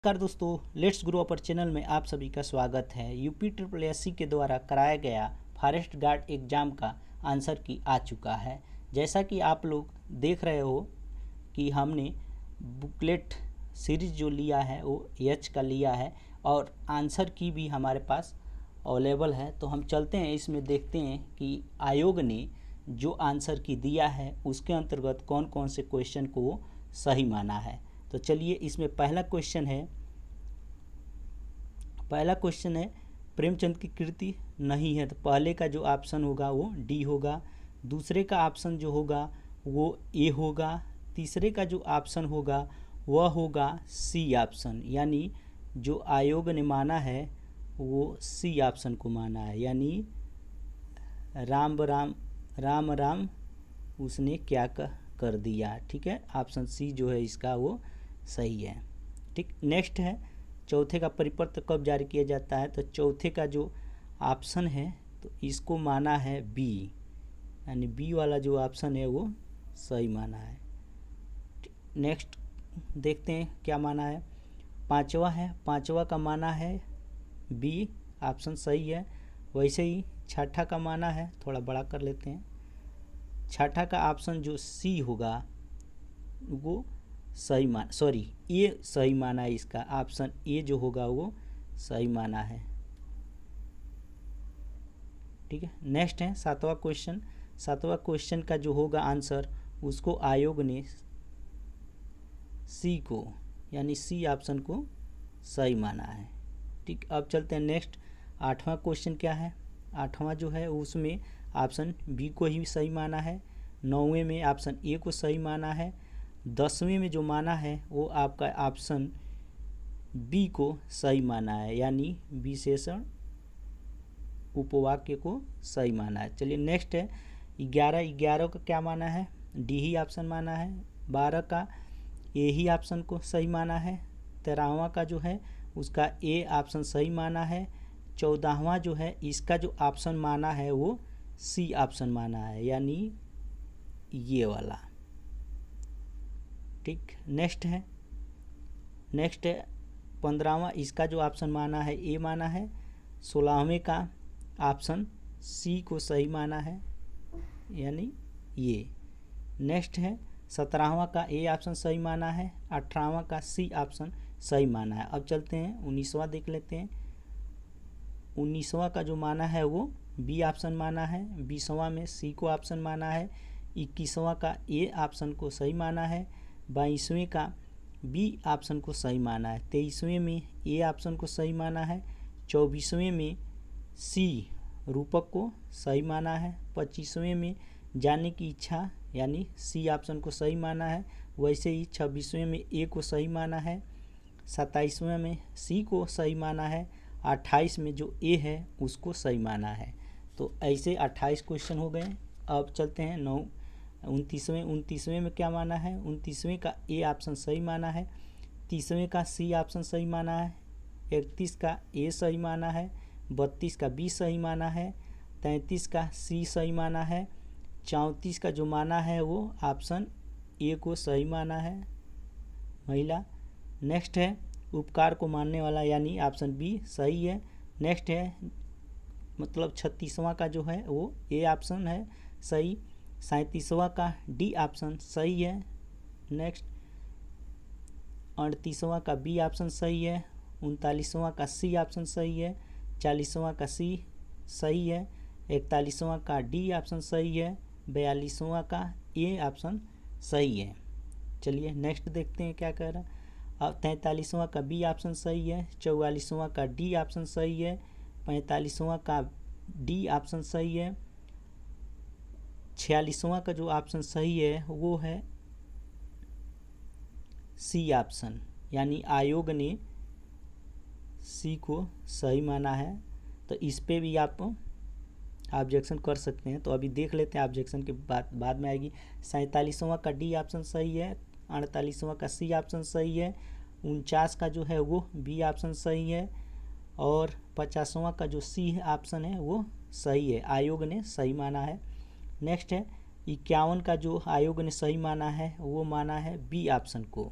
नमस्कार दोस्तों, let's grow upper channel में आप सभी का स्वागत है। यूपी ट्रिपल एससी के द्वारा कराया गया फॉरेस्ट गार्ड एग्ज़ाम का आंसर की आ चुका है। जैसा कि आप लोग देख रहे हो कि हमने बुकलेट सीरीज जो लिया है वो एच का लिया है और आंसर की भी हमारे पास अवेलेबल है। तो हम चलते हैं, इसमें देखते हैं कि आयोग ने जो आंसर की दिया है उसके अंतर्गत कौन कौन से क्वेश्चन को वो सही माना है। तो चलिए, इसमें पहला क्वेश्चन है प्रेमचंद की कृति नहीं है, तो पहले का जो ऑप्शन होगा वो डी होगा। दूसरे का ऑप्शन जो होगा वो ए होगा। तीसरे का जो ऑप्शन होगा वह होगा सी ऑप्शन, यानी जो आयोग ने माना है वो सी ऑप्शन को माना है, यानी राम राम राम राम उसने क्या कर दिया। ठीक है, ऑप्शन सी जो है इसका वो सही है। ठीक, नेक्स्ट है चौथे का परिपत्र कब जारी किया जाता है। तो चौथे का जो ऑप्शन है तो इसको माना है बी, यानी बी वाला जो ऑप्शन है वो सही माना है। नेक्स्ट देखते हैं क्या माना है। पांचवा का माना है बी, ऑप्शन सही है। वैसे ही छठा का माना है, थोड़ा बड़ा कर लेते हैं, छठा का ऑप्शन जो सी होगा वो सही ये सही माना है। इसका ऑप्शन ए जो होगा वो सही माना है। ठीक है, नेक्स्ट है सातवां क्वेश्चन का जो होगा आंसर उसको आयोग ने सी को, यानी सी ऑप्शन को सही माना है। ठीक, अब चलते हैं नेक्स्ट। आठवां क्वेश्चन क्या है। आठवां जो है उसमें ऑप्शन बी को ही सही माना है। नौवें में ऑप्शन ए को सही माना है। 10वें में जो माना है वो आपका ऑप्शन बी को सही माना है, यानी विशेषण उपवाक्य को सही माना है। चलिए नेक्स्ट है 11 का क्या माना है, डी ही ऑप्शन माना है। 12 का ए ही ऑप्शन को सही माना है। 13वां का जो है उसका ए ऑप्शन सही माना है। 14वां जो है इसका जो ऑप्शन माना है वो सी ऑप्शन माना है, यानी ये वाला। ठीक, नेक्स्ट है 15वां, इसका जो ऑप्शन माना है ए माना है। 16वें का ऑप्शन सी को सही माना है, यानी ये। नेक्स्ट है 17वां का ए ऑप्शन सही माना है। 18वां का सी ऑप्शन सही माना है। अब चलते हैं 19वां देख लेते हैं। 19वां का जो माना है वो बी ऑप्शन माना है। 20वां में सी को ऑप्शन माना है। 21वां का ए ऑप्शन को सही माना है। 22वें का बी ऑप्शन को सही माना है। 23वें में ए ऑप्शन को सही माना है। 24वें में सी रूपक को सही माना है। 25वें में जाने की इच्छा, यानी सी ऑप्शन को सही माना है। वैसे ही 26वें में ए को सही माना है। 27वें में सी को सही माना है। 28 में जो ए है उसको सही माना है। तो ऐसे 28 क्वेश्चन हो गए। अब चलते हैं 29वें में क्या माना है। 29वें का ए ऑप्शन सही माना है। 30वें का सी ऑप्शन सही माना है। 31 का ए सही माना है। 32 का बी सही माना है। 33 का सी सही माना है। 34 का जो माना है वो ऑप्शन ए को सही माना है, महिला। नेक्स्ट है उपकार को मानने वाला, यानी ऑप्शन बी सही है। नेक्स्ट है मतलब 36वां का जो है वो ए ऑप्शन है सही। 37वां का डी ऑप्शन सही है। नेक्स्ट 38वां का बी ऑप्शन सही है। 39वां का सी ऑप्शन सही है। 40वां का सी सही है। 41वां का डी ऑप्शन सही है। 42वां का ए ऑप्शन सही है। चलिए नेक्स्ट देखते हैं क्या कह रहा है। अब 43वां का बी ऑप्शन सही है। 44वां का डी ऑप्शन सही है। 45वां का डी ऑप्शन सही है। 46वां का जो ऑप्शन सही है वो है सी ऑप्शन, यानी आयोग ने सी को सही माना है। तो इस पे भी आप ऑब्जेक्शन कर सकते हैं। तो अभी देख लेते हैं, ऑब्जेक्शन के बाद में आएगी। 47वां का डी ऑप्शन सही है। 48वां का सी ऑप्शन सही है। 49 का जो है वो बी ऑप्शन सही है। और 50वां का जो सी ऑप्शन है वो सही है, आयोग ने सही माना है। नेक्स्ट है 51 का जो आयोग ने सही माना है वो माना है बी ऑप्शन को।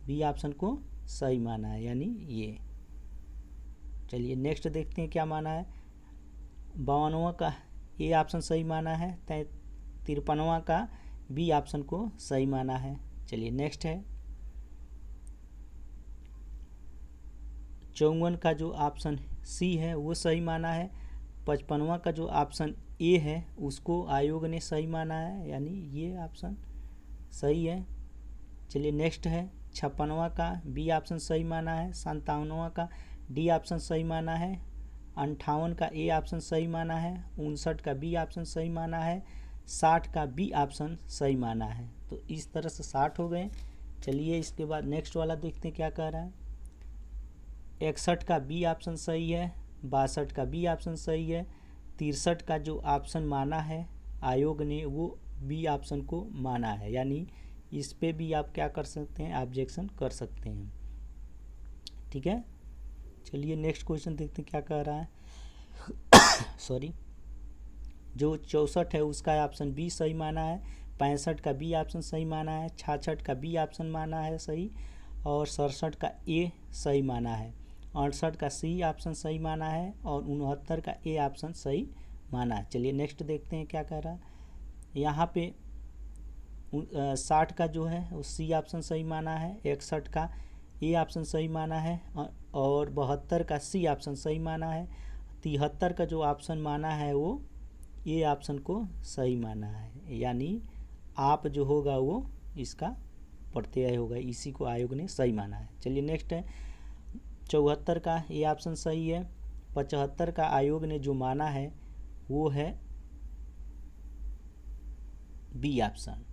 बी ऑप्शन को सही माना है, यानी ये। चलिए नेक्स्ट देखते हैं क्या माना है। 52वां का ए ऑप्शन सही माना है, 53वां का बी ऑप्शन को सही माना है। चलिए नेक्स्ट है 54 का जो ऑप्शन सी है वो सही माना है। 55वां का जो ऑप्शन ए है उसको आयोग ने सही माना है, यानी ये ऑप्शन सही है। चलिए नेक्स्ट है 56वां का बी ऑप्शन सही माना है। 57वां का डी ऑप्शन सही माना है। 58 का ए ऑप्शन सही माना है। 59 का बी ऑप्शन सही माना है। 60 का बी ऑप्शन सही माना है। तो इस तरह से 60 हो गए। चलिए इसके बाद नेक्स्ट वाला देखते हैं क्या कह रहा है। 61 का बी ऑप्शन सही है। 62 का बी ऑप्शन सही है। 63 का जो ऑप्शन माना है आयोग ने वो बी ऑप्शन को माना है, यानी इस पे भी आप क्या कर सकते हैं, ऑब्जेक्शन कर सकते हैं। ठीक है, चलिए नेक्स्ट क्वेश्चन देखते हैं क्या कह रहा है। सॉरी, जो 64 है उसका ऑप्शन बी सही माना है। 65 का बी ऑप्शन सही माना है। 66 का बी ऑप्शन माना है सही, और 67 का ए सही माना है। 68 का सी ऑप्शन सही माना है, और 69 का ए ऑप्शन सही माना है। चलिए नेक्स्ट देखते हैं क्या कह रहा है। यहाँ पे 60 का जो है वो सी ऑप्शन सही माना है। 61 का ए ऑप्शन सही माना है, और 72 का सी ऑप्शन सही माना है। 73 का जो ऑप्शन माना है वो ए ऑप्शन को सही माना है, यानी आप जो होगा वो इसका प्रत्यय होगा, इसी को आयोग ने सही माना है। चलिए नेक्स्ट है 74 का ए ऑप्शन सही है। 75 का आयोग ने जो माना है वो है बी ऑप्शन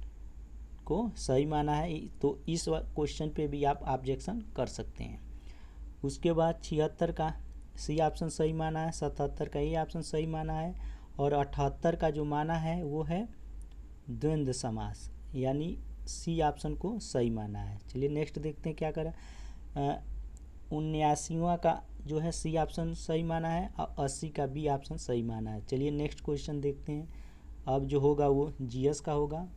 को सही माना है, तो इस क्वेश्चन पे भी आप ऑब्जेक्शन कर सकते हैं। उसके बाद 76 का सी ऑप्शन सही माना है। 77 का ए ऑप्शन सही माना है, और 78 का जो माना है वो है द्वंद्व समास, यानी सी ऑप्शन को सही माना है। चलिए नेक्स्ट देखते हैं क्या करें। 79वां का जो है सी ऑप्शन सही माना है, और 80 का बी ऑप्शन सही माना है। चलिए नेक्स्ट क्वेश्चन देखते हैं। अब जो होगा वो जीएस का होगा।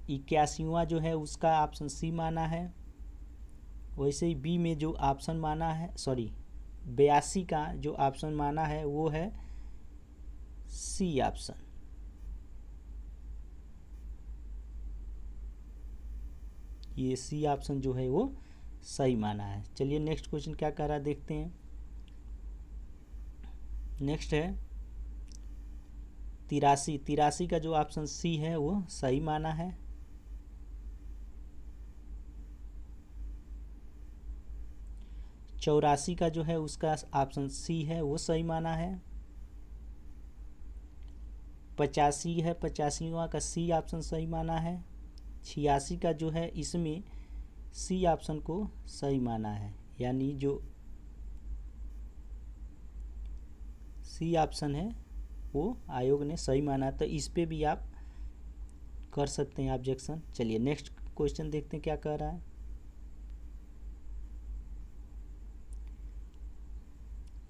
81वां जो है उसका ऑप्शन सी माना है। वैसे ही बी में जो ऑप्शन माना है, सॉरी 82 का जो ऑप्शन माना है वो है सी ऑप्शन। ये सी ऑप्शन जो है वो सही माना है। चलिए नेक्स्ट क्वेश्चन क्या कह रहा है देखते हैं। नेक्स्ट है 83 का जो ऑप्शन सी है वो सही माना है। 84 का जो है उसका ऑप्शन सी है वो सही माना है। 85 है, 85वां का सी ऑप्शन सही माना है। 86 का जो है इसमें सी ऑप्शन को सही माना है, यानी जो सी ऑप्शन है वो आयोग ने सही माना, तो इस पे भी आप कर सकते हैं ऑब्जेक्शन। चलिए नेक्स्ट क्वेश्चन देखते हैं क्या कह रहा है।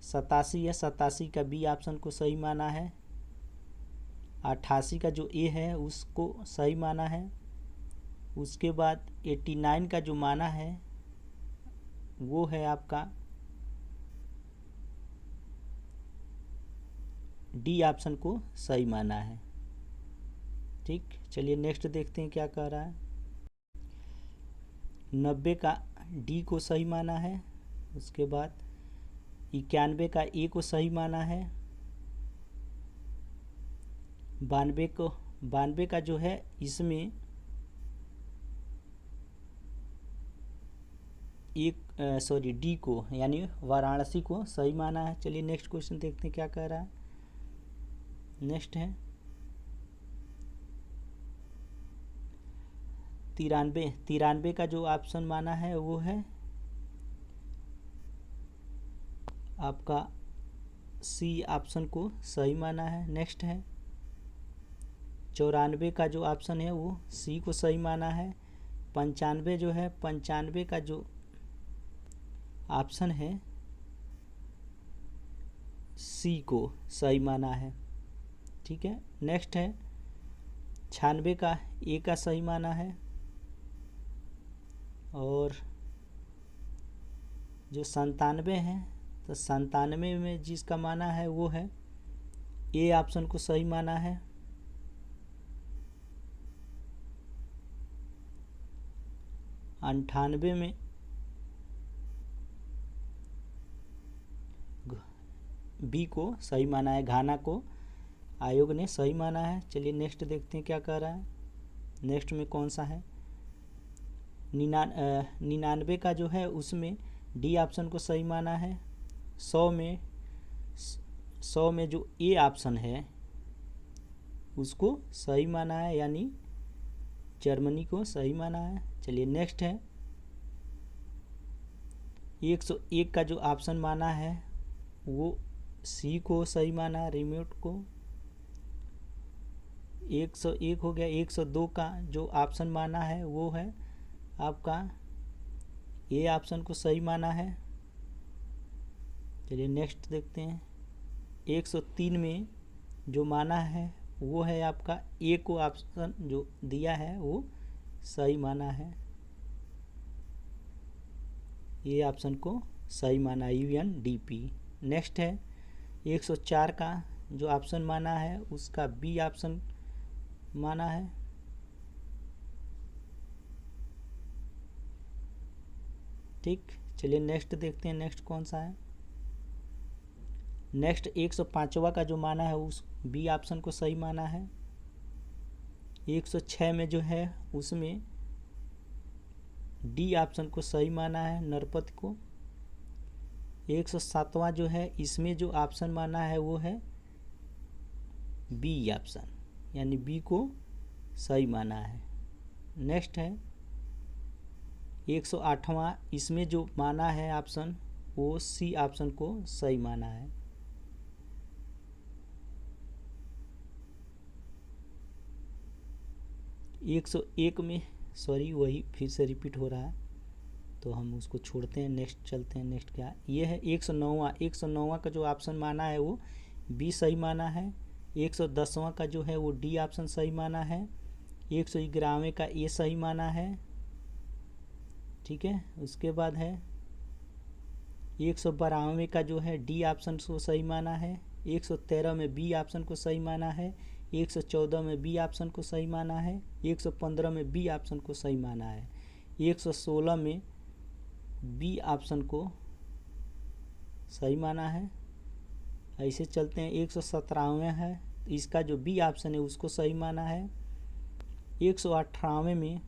87 है, 87 का बी ऑप्शन को सही माना है। 88 का जो ए है उसको सही माना है। उसके बाद 89 का जो माना है वो है आपका डी ऑप्शन को सही माना है। ठीक, चलिए नेक्स्ट देखते हैं क्या कह रहा है। 90 का डी को सही माना है। उसके बाद 91 का ए को सही माना है। 92 का जो है इसमें डी को यानी वाराणसी को सही माना है। चलिए नेक्स्ट क्वेश्चन देखते हैं क्या कह रहा है। नेक्स्ट है 93 का जो ऑप्शन माना है वो है आपका सी ऑप्शन को सही माना है। नेक्स्ट है 94 का जो ऑप्शन है वो सी को सही माना है। 95 जो है 95 का जो ऑप्शन है सी को सही माना है। ठीक है, नेक्स्ट है 96 का ए का सही माना है। और जो 97 है, तो 97 में जिसका माना है वो है ए ऑप्शन को सही माना है। 98 में बी को सही माना है, घाना को आयोग ने सही माना है। चलिए नेक्स्ट देखते हैं क्या कह रहा है। नेक्स्ट में कौन सा है, 99 का जो है उसमें डी ऑप्शन को सही माना है। 100 में जो ए ऑप्शन है उसको सही माना है, यानी जर्मनी को सही माना है। चलिए नेक्स्ट है 101 का जो ऑप्शन माना है वो सी को सही माना है, रिमोट को। 101 हो गया। 102 का जो ऑप्शन माना है वो है आपका ए ऑप्शन को सही माना है। चलिए नेक्स्ट देखते हैं। 103 में जो माना है वो है आपका ए को ऑप्शन जो दिया है वो सही माना है, ए ऑप्शन को सही माना, UNDP। नेक्स्ट है 104 का जो ऑप्शन माना है उसका बी ऑप्शन माना है। ठीक, चलिए नेक्स्ट देखते हैं। नेक्स्ट कौन सा है। नेक्स्ट 105वां का जो माना है उस बी ऑप्शन को सही माना है। 106 में जो है उसमें डी ऑप्शन को सही माना है, नरपति को। 107वां जो है इसमें जो ऑप्शन माना है वो है बी ऑप्शन, यानी बी को सही माना है। नेक्स्ट है 108वां, इसमें जो माना है ऑप्शन वो सी ऑप्शन को सही माना है। एक 101 में सॉरी वही फिर से रिपीट हो रहा है तो हम उसको छोड़ते हैं। नेक्स्ट चलते हैं। नेक्स्ट क्या ये है 109वां। 109वां का जो ऑप्शन माना है वो बी सही माना है। 110वां का जो है वो डी ऑप्शन सही माना है। 111वें का ए सही माना है। ठीक है, उसके बाद है 112वें का जो है डी ऑप्शन को सही माना है। 113 में बी ऑप्शन को सही माना है। 114 में बी ऑप्शन को सही माना है। 115 में बी ऑप्शन को सही माना है। 116 में बी ऑप्शन को सही माना है। ऐसे चलते हैं। 117वें है, इसका जो बी ऑप्शन है उसको सही माना है। 118वें में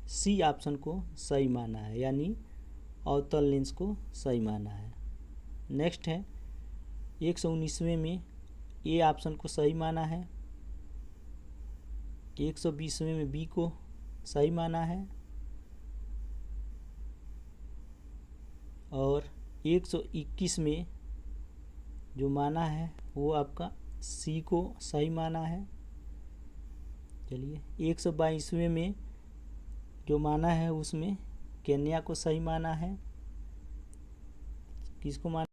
सी ऑप्शन को सही माना है, यानी अवतल लेंस को सही माना है। नेक्स्ट है 119वें में ए ऑप्शन को सही माना है। 120वें में बी को सही माना है और 121 में जो माना है वो आपका सी को सही माना है। चलिए 122वें में जो माना है उसमें केन्या को सही माना है। किसको माना,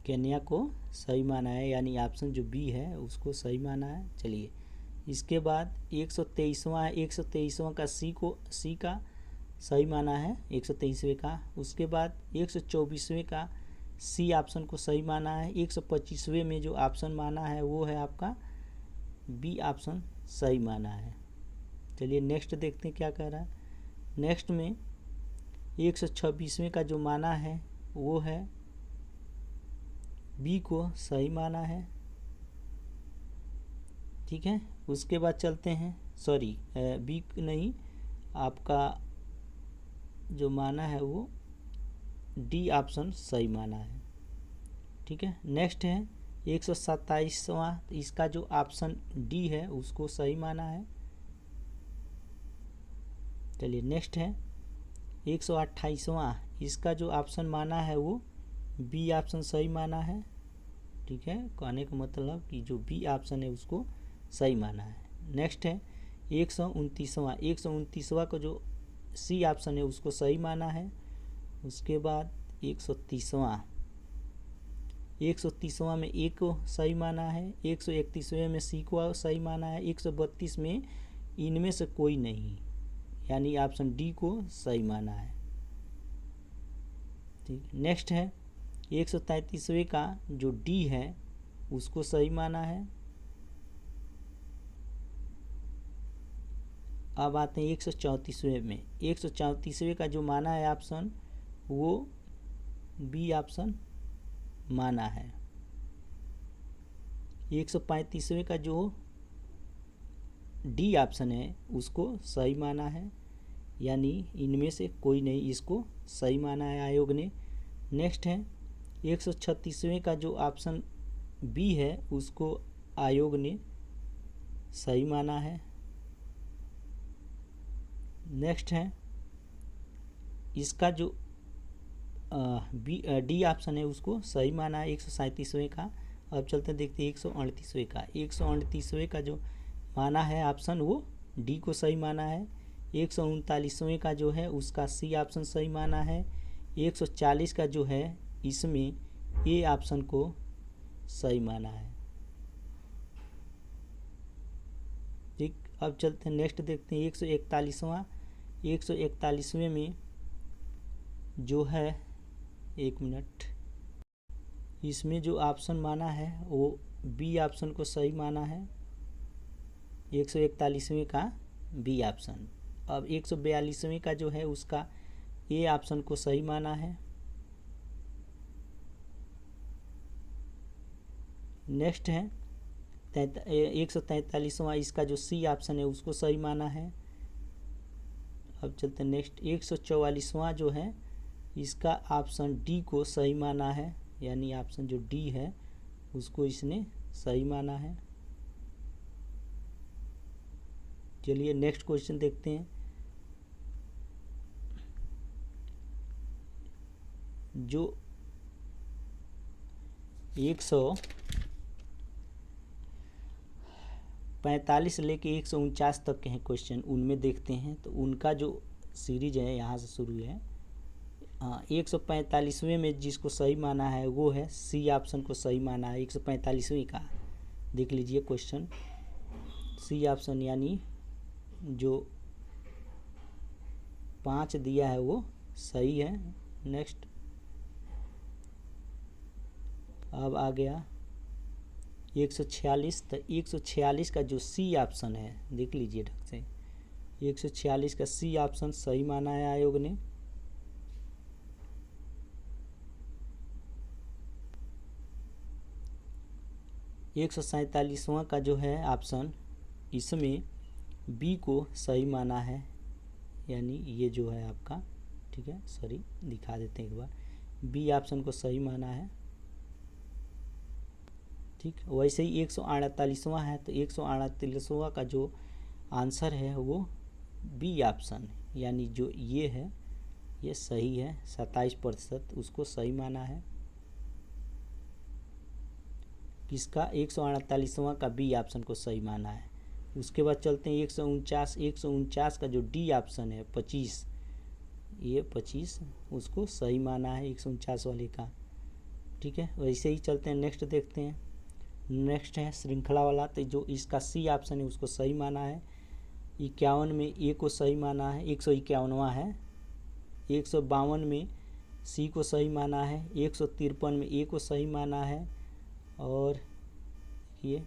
केन्या को सही माना है, यानी ऑप्शन जो बी है उसको सही माना है। चलिए इसके बाद 123वां है। 123वां का सी का सही माना है, 123वें का। उसके बाद 124वें का सी ऑप्शन को सही माना है। 125वें में जो ऑप्शन माना है वो है आपका बी ऑप्शन सही माना है। चलिए नेक्स्ट देखते हैं क्या कह रहा है। नेक्स्ट में 126वें का जो माना है वो है बी को सही माना है। ठीक है, उसके बाद चलते हैं। सॉरी बी नहीं, आपका जो माना है वो डी ऑप्शन सही माना है। ठीक है, नेक्स्ट है 127वां, इसका जो ऑप्शन डी है उसको सही माना है। चलिए नेक्स्ट है 128वां, इसका जो ऑप्शन माना है वो बी ऑप्शन सही माना है। ठीक है, कहने का मतलब कि जो बी ऑप्शन है उसको सही माना है। नेक्स्ट है 129वां। 129वां को जो सी ऑप्शन है उसको सही माना है। उसके बाद 130वां। 130वां में ए को सही माना है। 131वें में सी को सही माना है। 132 में इनमें से कोई नहीं, यानी ऑप्शन डी को सही माना है। ठीक, नेक्स्ट है 133वें का जो डी है उसको सही माना है। अब आते हैं 134वें में। 134वें का जो माना है ऑप्शन वो बी ऑप्शन माना है। 135वें का जो डी ऑप्शन है उसको सही माना है, यानी इनमें से कोई नहीं इसको सही माना है आयोग ने। नेक्स्ट है 136वें का जो ऑप्शन बी है उसको आयोग ने सही माना है। नेक्स्ट है इसका जो डी ऑप्शन है उसको सही माना है 137वें का। अब चलते देखते हैं 138वें का। 138वें का जो माना है ऑप्शन वो डी को सही माना है। 139वें का जो है उसका सी ऑप्शन सही माना है। 140 का जो है इसमें ए ऑप्शन को सही माना है। ठीक, अब चलते हैं नेक्स्ट देखते हैं 141वां। 141वें में जो है, एक मिनट, इसमें जो ऑप्शन माना है वो बी ऑप्शन को सही माना है। 141वें का बी ऑप्शन। अब 142वें का जो है उसका ए ऑप्शन को सही माना है। नेक्स्ट है 143वां, इसका जो सी ऑप्शन है उसको सही माना है। अब चलते हैं नेक्स्ट 144वां जो है इसका ऑप्शन डी को सही माना है, यानी ऑप्शन जो डी है उसको इसने सही माना है। चलिए नेक्स्ट क्वेश्चन देखते हैं। जो 145 लेके 149 तक के हैं क्वेश्चन, उनमें देखते हैं तो उनका जो सीरीज है यहाँ से शुरू है। 145वें में जिसको सही माना है वो है सी ऑप्शन को सही माना है। 145वीं का देख लीजिए क्वेश्चन, सी ऑप्शन यानी जो 5 दिया है वो सही है। नेक्स्ट अब आ गया 146। तो 146 का जो सी ऑप्शन है देख लीजिए ढंग से, 146 का सी ऑप्शन सही माना है आयोग ने। एक 147वां का जो है ऑप्शन इसमें बी को सही माना है, यानी ये जो है आपका, ठीक है, सॉरी दिखा देते हैं एक बार, बी ऑप्शन को सही माना है। ठीक, वैसे ही 148वां है तो 148वां का जो आंसर है वो बी ऑप्शन, यानी जो ये है ये सही है, 27% उसको सही माना है। किसका? 148वां का बी ऑप्शन को सही माना है। उसके बाद चलते हैं 149 का जो डी ऑप्शन है 25, ये 25 उसको सही माना है 149 वाले का। ठीक है, वैसे ही चलते हैं नेक्स्ट देखते हैं। नेक्स्ट है श्रृंखला वाला, तो जो इसका सी ऑप्शन है उसको सही माना है। 51 में ए को सही माना है, 151वां है। 152 में सी को सही माना है। 153 में ए को सही माना है। और ये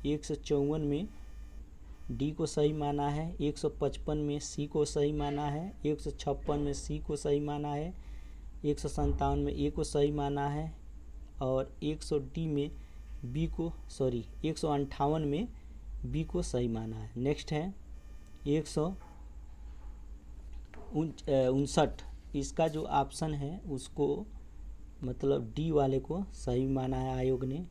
154 में डी को सही माना है। 155 में सी को सही माना है। 156 में सी को सही माना है। 157 में ए को सही माना है। और 100 डी में बी को, सॉरी 158 में बी को सही माना है। नेक्स्ट है 159, इसका जो ऑप्शन है उसको मतलब डी वाले को सही माना है आयोग ने।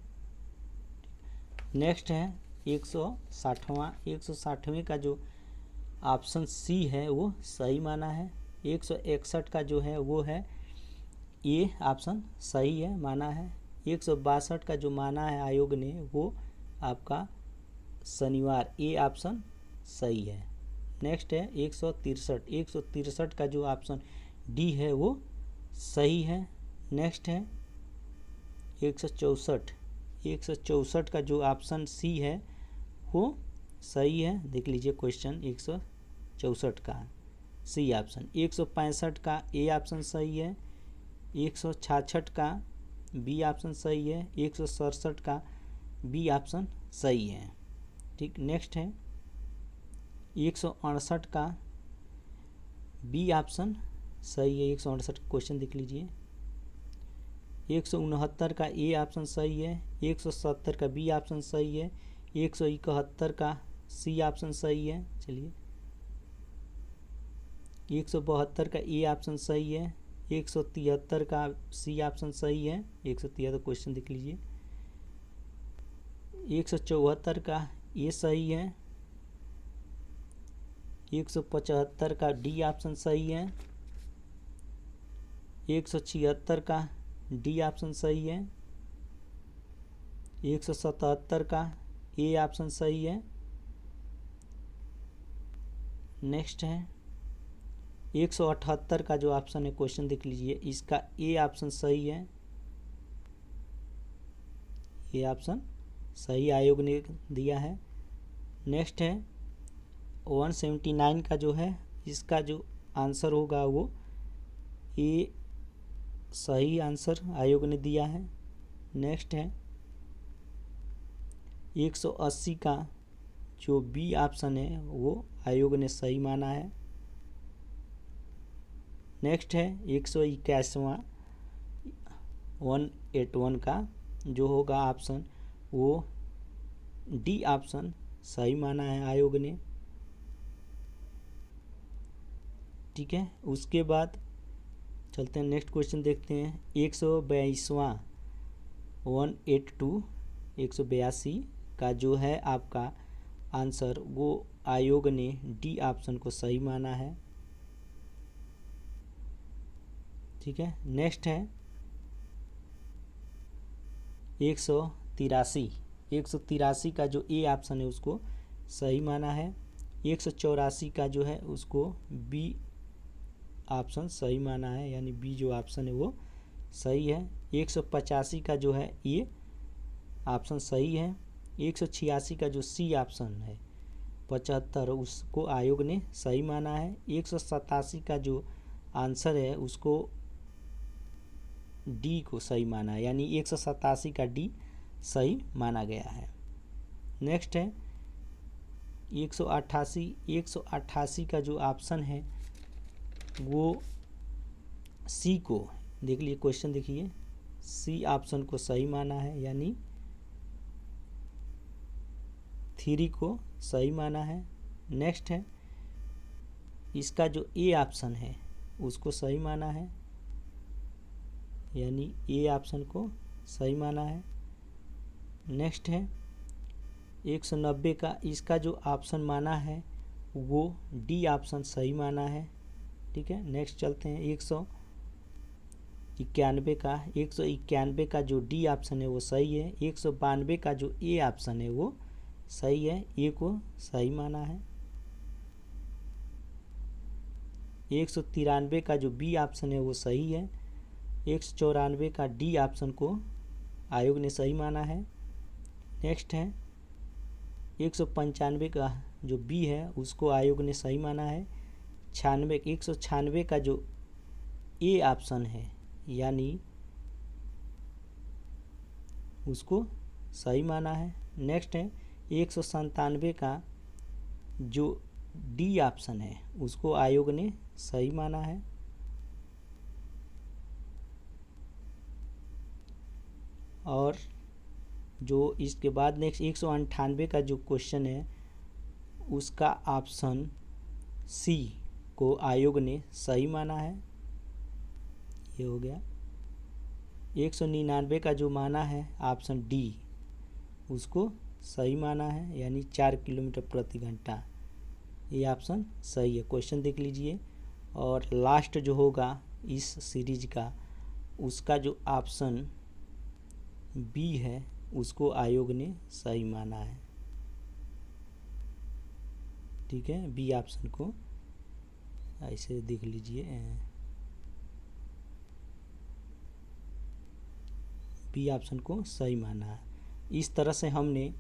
नेक्स्ट है 160वां, 160वें का जो ऑप्शन सी है वो सही माना है। 161 का जो है वो है ए ऑप्शन सही है, माना है। 162 का जो माना है आयोग ने वो आपका शनिवार, ए ऑप्शन सही है। नेक्स्ट है 163 का जो ऑप्शन डी है वो सही है। नेक्स्ट है 164 का जो ऑप्शन सी है वो सही है। देख लीजिए क्वेश्चन 164 का सी ऑप्शन, 165 का ए ऑप्शन सही है, 166 का बी ऑप्शन सही है, 167 का बी ऑप्शन सही है। ठीक, नेक्स्ट है 168 का बी ऑप्शन सही है, 168 क्वेश्चन देख लीजिए। 169 का ए ऑप्शन सही है, 170 का बी ऑप्शन सही है, 171 का सी ऑप्शन सही है। चलिए 172 का ए ऑप्शन सही है, 173 का सी ऑप्शन सही है, 173 क्वेश्चन देख लीजिए। 174 का ए सही है, 175 का डी ऑप्शन सही है, 176 का डी ऑप्शन सही है, 177 का ए ऑप्शन सही है। नेक्स्ट है 178 का जो ऑप्शन है क्वेश्चन देख लीजिए, इसका ए ऑप्शन सही है, ए ऑप्शन सही आयोग ने दिया है। नेक्स्ट है 179 का जो है, इसका जो आंसर होगा वो ए सही आंसर आयोग ने दिया है। नेक्स्ट है 180 का जो बी ऑप्शन है वो आयोग ने सही माना है। नेक्स्ट है 181वां 181 का जो होगा ऑप्शन वो डी ऑप्शन सही माना है आयोग ने। ठीक है, उसके बाद चलते हैं नेक्स्ट क्वेश्चन देखते हैं। 182वां 182 182 का जो है आपका आंसर वो आयोग ने डी ऑप्शन को सही माना है। ठीक है, नेक्स्ट है 183 का जो ए ऑप्शन है उसको सही माना है। 184 का जो है उसको बी ऑप्शन सही माना है, यानी बी जो ऑप्शन है वो सही है। 185 का जो है ये ऑप्शन सही है। 186 का जो सी ऑप्शन है 75 उसको आयोग ने सही माना है। 187 का जो आंसर है उसको डी को सही माना है, यानी 187 का डी सही माना गया है। नेक्स्ट है 188 का जो ऑप्शन है वो सी को देख लीजिए, क्वेश्चन देखिए, सी ऑप्शन को सही माना है, यानी 3 को सही माना है। नेक्स्ट है इसका जो ए ऑप्शन है उसको सही माना है, यानी ए ऑप्शन को सही माना है। नेक्स्ट है 190 का इसका जो ऑप्शन माना है वो डी ऑप्शन सही माना है। ठीक है, नेक्स्ट चलते हैं 191 का जो डी ऑप्शन है वो सही है। 192 का जो ए ऑप्शन है वो सही है, ए को सही माना है। 193 का जो बी ऑप्शन है वो सही है। 194 का डी ऑप्शन को आयोग ने सही माना है। नेक्स्ट है 195 का जो बी है उसको आयोग ने सही माना है। 196 का जो ए ऑप्शन है यानी उसको सही माना है। नेक्स्ट है 197 का जो डी ऑप्शन है उसको आयोग ने सही माना है। और जो इसके बाद नेक्स्ट 198 का जो क्वेश्चन है उसका ऑप्शन सी को आयोग ने सही माना है, ये हो गया। 199 का जो माना है ऑप्शन डी उसको सही माना है, यानी 4 किलोमीटर प्रति घंटा, ये ऑप्शन सही है। क्वेश्चन देख लीजिए। और लास्ट जो होगा इस सीरीज का उसका जो ऑप्शन बी है उसको आयोग ने सही माना है। ठीक है, बी ऑप्शन को ऐसे देख लीजिए, बी ऑप्शन को सही माना है। इस तरह से हमने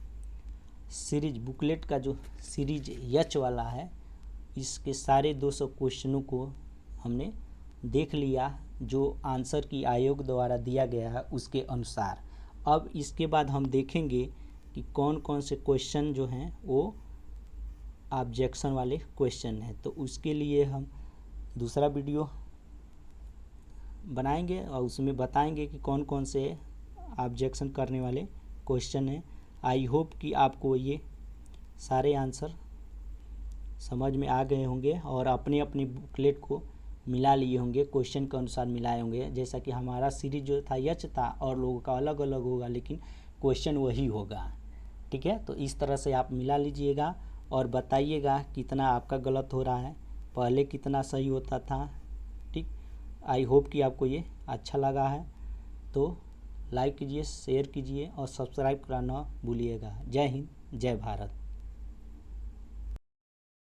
सीरीज बुकलेट का जो सीरीज एच वाला है इसके सारे 200 क्वेश्चनों को हमने देख लिया जो आंसर की आयोग द्वारा दिया गया है उसके अनुसार। अब इसके बाद हम देखेंगे कि कौन कौन से क्वेश्चन जो हैं वो ऑब्जेक्शन वाले क्वेश्चन हैं। तो उसके लिए हम दूसरा वीडियो बनाएंगे और उसमें बताएंगे कि कौन कौन से ऑब्जेक्शन करने वाले क्वेश्चन हैं। आई होप कि आपको ये सारे आंसर समझ में आ गए होंगे और अपने अपनी बुकलेट को मिला लिए होंगे, क्वेश्चन के अनुसार मिलाए होंगे। जैसा कि हमारा सीरीज जो था यच था और लोगों का अलग अलग होगा, लेकिन क्वेश्चन वही होगा। ठीक है, तो इस तरह से आप मिला लीजिएगा और बताइएगा कितना आपका गलत हो रहा है, पहले कितना सही होता था। ठीक, आई होप कि आपको ये अच्छा लगा है। तो लाइक कीजिए, शेयर कीजिए और सब्सक्राइब करना भूलिएगा। जय हिंद, जय भारत।